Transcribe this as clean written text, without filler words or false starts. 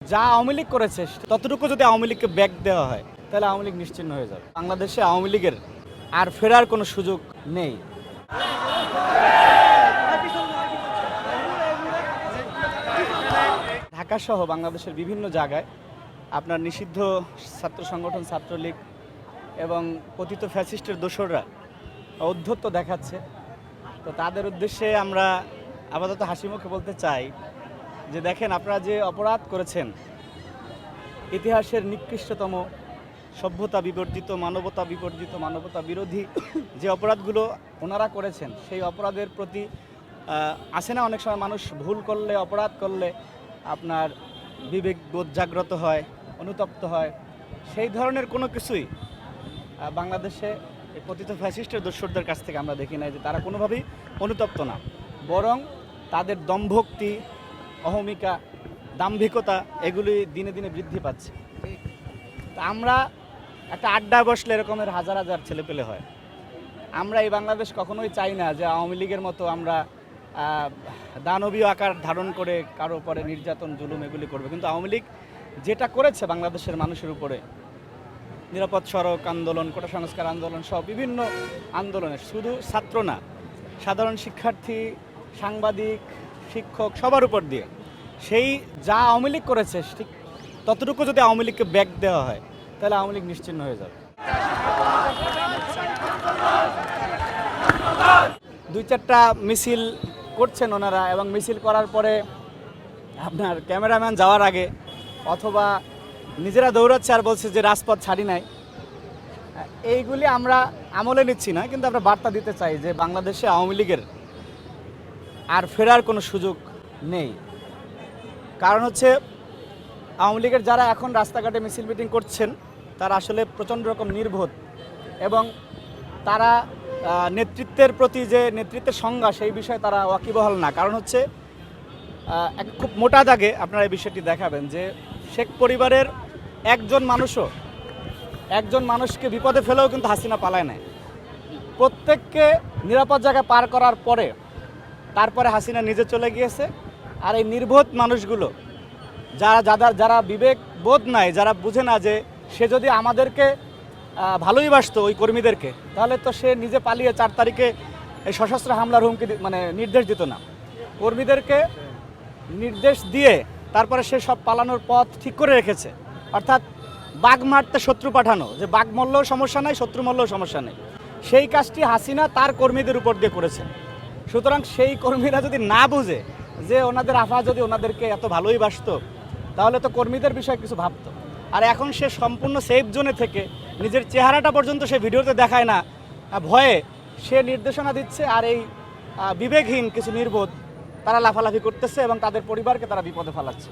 যা আওয়ামী লীগ করেছে ততটুকু যদি আওয়ামী লীগকে ব্যাক দেওয়া হয় তাহলে আওয়ামী লীগ নিশ্চিহ্ন হয়ে যাবে। বাংলাদেশে আওয়ামী লীগের আর ফেরার কোনো সুযোগ নেই। ঢাকা সহ বাংলাদেশের বিভিন্ন জায়গায় আপনার নিষিদ্ধ ছাত্র সংগঠন ছাত্রলীগ এবং পতিত ফ্যাসিস্টের দোসররা ঔদ্ধত্য দেখাচ্ছে। তো তাদের উদ্দেশ্যে আমরা আপাতত হাসিমুখে বলতে চাই যে দেখেন, আপনারা যে অপরাধ করেছেন, ইতিহাসের নিকৃষ্টতম, সভ্যতা বিবর্জিত, মানবতা বিবর্জিত, মানবতা বিরোধী যে অপরাধগুলো ওনারা করেছেন, সেই অপরাধের প্রতি আসে না অনেক সময় মানুষ ভুল করলে, অপরাধ করলে আপনার বিবেকবোধ জাগ্রত হয়, অনুতপ্ত হয়। সেই ধরনের কোনো কিছুই বাংলাদেশে এই পতিত ফ্যাসিস্টের দোসরদের কাছ থেকে আমরা দেখি নাই যে তারা কোনোভাবেই অনুতপ্ত না, বরং তাদের দম্ভক্তি, অহমিকা, দাম্ভিকতা এগুলি দিনে দিনে বৃদ্ধি পাচ্ছে। তা আমরা একটা আড্ডা বসলে এরকমের হাজার হাজার ছেলেপেলে হয়। আমরা এই বাংলাদেশ কখনোই চাই না যে আওয়ামী লীগের মতো আমরা দানবীয় আকার ধারণ করে কারো উপরে নির্যাতন, জুলুম এগুলি করবে। কিন্তু আওয়ামী লীগ যেটা করেছে বাংলাদেশের মানুষের উপরে, নিরাপদ সড়ক আন্দোলন, কোটা সংস্কার আন্দোলন সহ বিভিন্ন আন্দোলনে, শুধু ছাত্র না, সাধারণ শিক্ষার্থী, সাংবাদিক, শিক্ষক সবার উপর দিয়ে সেই যা আওয়ামী লীগ করেছে ঠিক ততটুকু যদি আওয়ামী লীগকে ব্যাক দেওয়া হয় তাহলে আওয়ামী লীগ নিশ্চিহ্ন হয়ে যাবে। দুই চারটা মিছিল করছেন ওনারা, এবং মিছিল করার পরে আপনার ক্যামেরাম্যান যাওয়ার আগে অথবা নিজেরা দৌড়াচ্ছে আর বলছে যে রাজপথ ছাড়ি নাই। এইগুলি আমরা আমলে নিচ্ছি না, কিন্তু আমরা বার্তা দিতে চাই যে বাংলাদেশে আওয়ামী লীগের আর ফেরার কোনো সুযোগ নেই। কারণ হচ্ছে আওয়ামী লীগের যারা এখন রাস্তাঘাটে মিছিল মিটিং করছেন তারা আসলে প্রচণ্ড রকম নির্বোধ, এবং তারা নেতৃত্বের প্রতি যে নেতৃত্বের সংজ্ঞা সেই বিষয়ে তারা ওয়াকিবহাল না। কারণ হচ্ছে খুব মোটা দাগে আপনারা এই বিষয়টি দেখাবেন যে শেখ পরিবারের একজন মানুষকে বিপদে ফেলেও কিন্তু হাসিনা পালায় নেয়। প্রত্যেককে নিরাপদ জায়গায় পার করার পরে তারপরে হাসিনা নিজে চলে গিয়েছে। আর এই নির্বোধ মানুষগুলো, যারা বিবেক বোধ নাই, যারা বুঝে না যে সে যদি আমাদেরকে ভালোই বাসতো ওই কর্মীদেরকে, তাহলে তো সে নিজে পালিয়ে 4 তারিখে এই সশস্ত্র হামলার হুমকি নির্দেশ দিত না। কর্মীদেরকে নির্দেশ দিয়ে তারপরে সে সব পালানোর পথ ঠিক করে রেখেছে। অর্থাৎ বাঘ মারতে শত্রু পাঠানো, যে বাঘ মরলেও সমস্যা নাই, শত্রু মরলেও সমস্যা নেই, সেই কাজটি হাসিনা তার কর্মীদের উপর দিয়ে করেছে। সুতরাং সেই কর্মীরা যদি না বুঝে যে ওনাদের আফা যদি ওনাদেরকে এত ভালোই বাসতো, তাহলে তো কর্মীদের বিষয়ে কিছু ভাবতো। আর এখন সে সম্পূর্ণ সেফ জোনে থেকে নিজের চেহারাটা পর্যন্ত সে ভিডিওতে দেখায় না, ভয়ে সে নির্দেশনা দিচ্ছে। আর এই বিবেকহীন কিছু নির্বোধ তারা লাফালাফি করতেছে এবং তাদের পরিবারকে তারা বিপদে ফেলাচ্ছে।